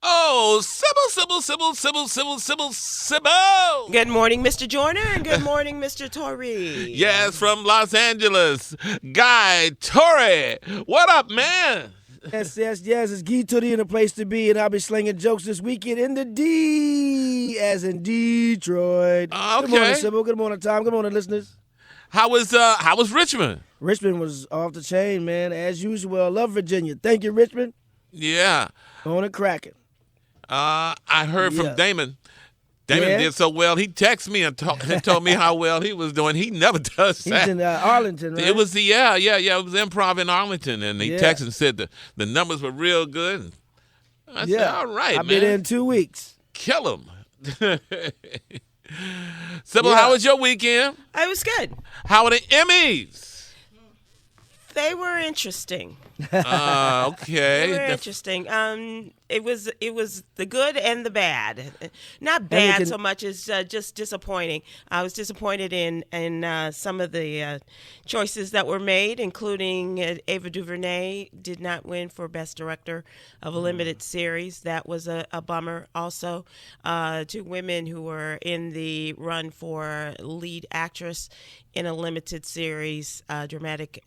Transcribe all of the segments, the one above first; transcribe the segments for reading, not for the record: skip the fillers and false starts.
Oh, Sybil. Good morning, Mr. Joyner, and good morning, Mr. Torrey. Yes, from Los Angeles, Guy Torrey. What up, man? Yes. It's Guy Torrey in a place to be, and I'll be slinging jokes this weekend in the D, as in Detroit. Okay. Good morning, Sybil. Good morning, Tom. Good morning, listeners. How was Richmond? Richmond was off the chain, man, as usual. Love Virginia. Thank you, Richmond. Yeah. On and cracking. I heard from Yeah. Damon. Damon did so well. He texted me and told me how well he was doing. He never does that. He's in Arlington, right? It was it was improv in Arlington, and he texted and said the numbers were real good. And I said, all right, I've man. been in 2 weeks. Kill him. Sybil, how was your weekend? It was good. How were the Emmys? They were interesting. Okay. They were interesting. It was the good and the bad. Not bad so much as just disappointing. I was disappointed in some of the choices that were made, including Ava DuVernay did not win for Best Director of a Limited Series. That was a bummer. Also, 2 women who were in the run for lead actress in a limited series, dramatic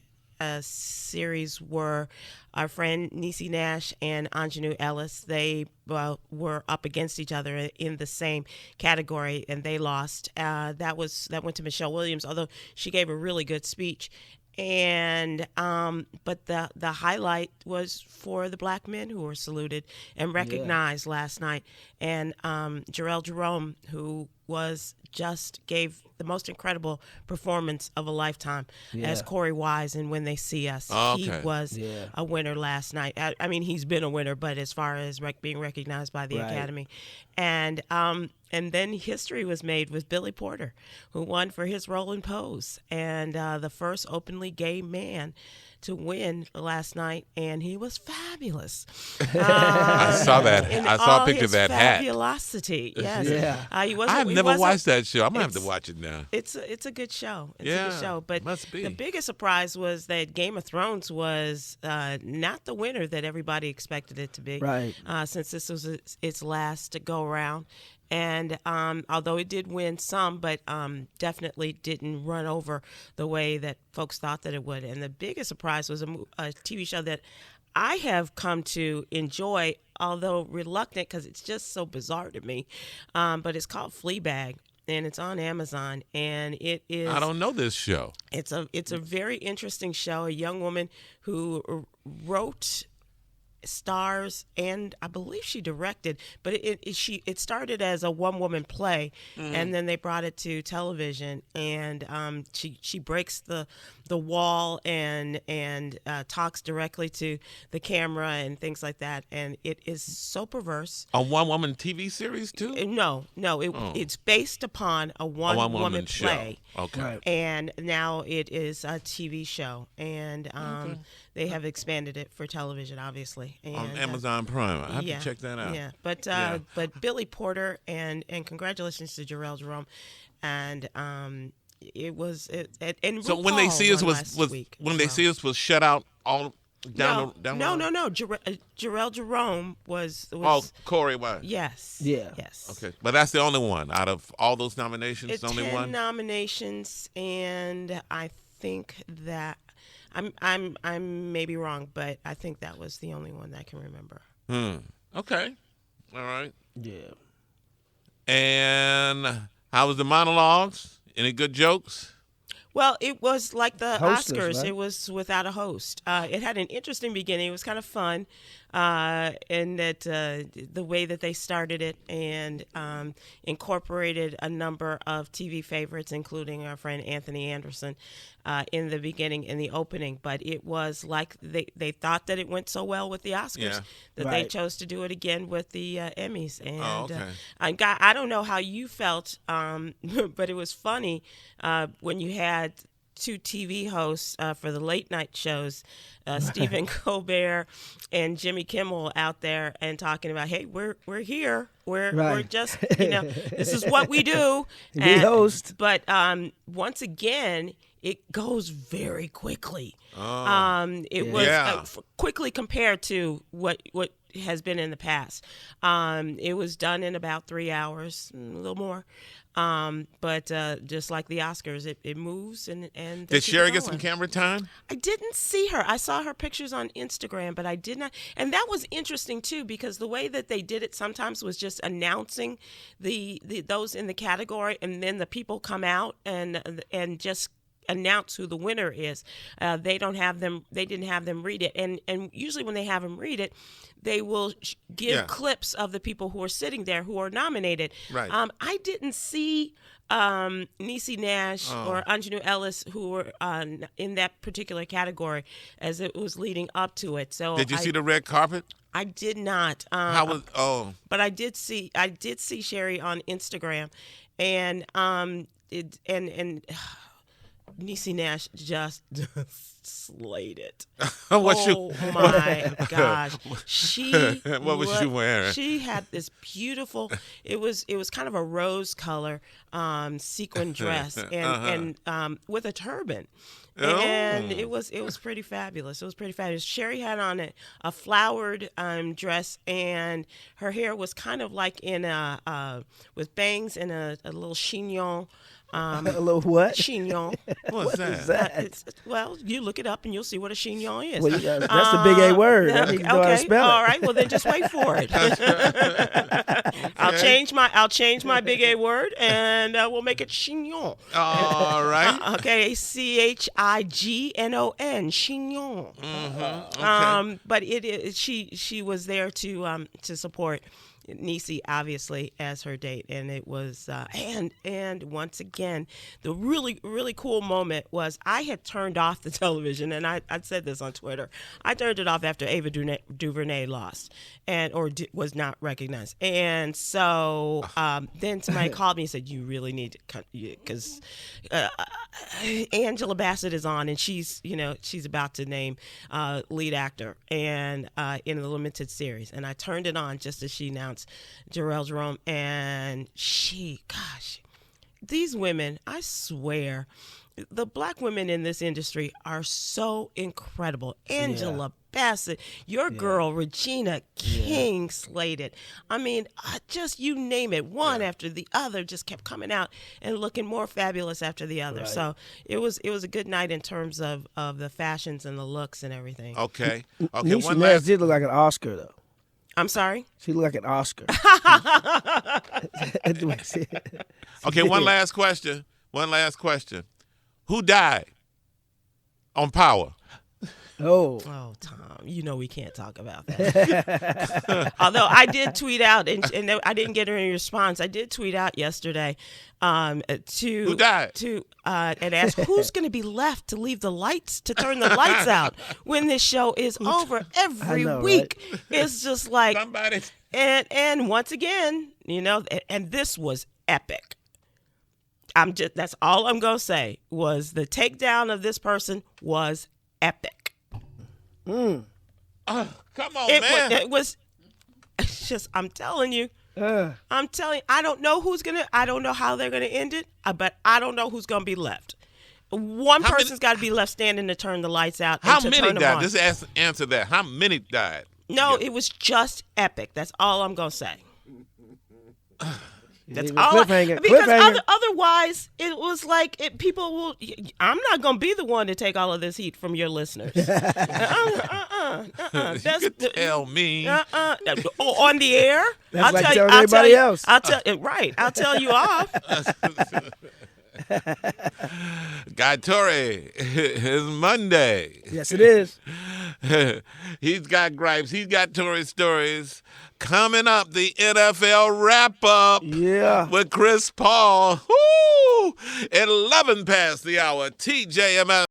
series, were our friend Niecy Nash and Anjanou Ellis. They were up against each other in the same category, and they lost. That went to Michelle Williams, although she gave a really good speech. And but the highlight was for the black men who were saluted and recognized last night, and Jarrell Jerome, who gave the most incredible performance of a lifetime as Corey Wise in When They See Us. He was a winner last night. I mean, he's been a winner, but as far as being recognized by the Academy. And then history was made with Billy Porter, who won for his role in Pose, and the first openly gay man to win last night, and he was fabulous. I saw that. I saw a picture of that hat. Fabulosity, yes. I've never watched that show. I'm gonna have to watch it now. It's a good show. It's a good show. But must be. The biggest surprise was that Game of Thrones was not the winner that everybody expected it to be. Right. Since this was its last go around. And although it did win some, but definitely didn't run over the way that folks thought that it would. And the biggest surprise was a TV show that I have come to enjoy, although reluctant because it's just so bizarre to me. But it's called Fleabag, and it's on Amazon. And it is. I don't know this show. It's a very interesting show. A young woman who wrote, stars, and I believe she directed, but it started as a one-woman play, and then they brought it to television, and she breaks the wall and talks directly to the camera and things like that, and it is so perverse. A one-woman TV series too? No, it's based upon a one-woman play. Okay. Right. And now it is a TV show, and they have expanded it for television, obviously. And, on Amazon Prime. I have to check that out. Yeah, but Billy Porter and congratulations to Jarrell Jerome, and it was and so RuPaul When They See Us was shut out all down. No. Jarrell Jerome was. Oh, Corey Wise. Yes. Yeah. Yes. Okay, but that's the only one out of all those nominations. It's only 10 one nominations, and I think that I'm maybe wrong, but I think that was the only one that I can remember. Okay. All right. Yeah. And how was the monologues? Any good jokes? Well, it was like the Hostless, Oscars. right? It was without a host. It had an interesting beginning. It was kind of fun, in that the way that they started it and incorporated a number of TV favorites, including our friend Anthony Anderson, in the beginning, in the opening. But it was like they thought that it went so well with the Oscars that they chose to do it again with the Emmys. And I don't know how you felt, but it was funny when you had 2 TV hosts for the late night shows, Stephen Colbert and Jimmy Kimmel, out there and talking about, hey, we're here, we're just, this is what we do. We host, but once again, it goes very quickly. It was quickly compared to what has been in the past. It was done in about 3 hours, a little more. But just like the Oscars, it moves and Did Sherry get some camera time? I didn't see her. I saw her pictures on Instagram, but I did not. And that was interesting too, because the way that they did it sometimes was just announcing the those in the category, and then the people come out and just announce who the winner is. They didn't have them read it, and usually when they have them read it, they will give clips of the people who are sitting there who are nominated. Right. I didn't see Niecy Nash or Anjanou Ellis who were in that particular category as it was leading up to it. So did you see the red carpet? I did not. How was? Oh, but I did see Sherry on Instagram, and Niecy Nash just slayed it. My gosh. What was she wearing? She had this beautiful, it was kind of a rose color sequin dress and with a turban. And it was pretty fabulous. It was pretty fabulous. Sherry had on a flowered dress, and her hair was kind of like in with bangs and a little chignon. A little what? Chignon. What's that? Well, you look it up and you'll see what a chignon is. Well, that's the big A word. I need to know how to spell it. All right. Well, then just wait for it. I'll change my big A word, and we'll make it chignon. All right. Okay. CHIGNON. Chignon. Mm-hmm. Okay. But she was there to support Niecy, obviously, as her date, and it was and once again, the really, really cool moment was I had turned off the television, and I said this on Twitter. I turned it off after Ava DuVernay lost was not recognized, and so then somebody called me and said, "You really need to cut," because Angela Bassett is on, and she's about to name lead actor and in the limited series, and I turned it on just as she announced Jarrell Jerome, and these women, I swear, the black women in this industry are so incredible. Angela Bassett, your girl Regina King slayed it. I mean, just you name it, one after the other just kept coming out and looking more fabulous after the other. Right. So it was a good night in terms of the fashions and the looks and everything. Okay. Niecy Nash did look like an Oscar, though. I'm sorry? She looked like an Oscar. Okay, one last question. Who died on Power? Oh, Tom, we can't talk about that. Although I did tweet out, and I didn't get any response. I did tweet out yesterday who died? And ask who's going to be left to turn the lights out when this show is over every week. Right? It's just like somebody. And once again, and this was epic. That's all I'm going to say was the takedown of this person was epic. Come on, man. It was just, I'm telling you, I don't know I don't know how they're going to end it, but I don't know who's going to be left. One person's got to be left standing to turn the lights out. How many died? Just answer that. How many died? No, it was just epic. That's all I'm going to say. That's all. Because otherwise, it was like people will. I'm not going to be the one to take all of this heat from your listeners. You could tell me. On the air. That's like telling everybody else. I'll tell you off. Guy Torrey, it's Monday. Yes, it is. He's got gripes. He's got Torrey stories. Coming up, the NFL wrap-up with Chris Paul. Woo! 11 past the hour. TJMS.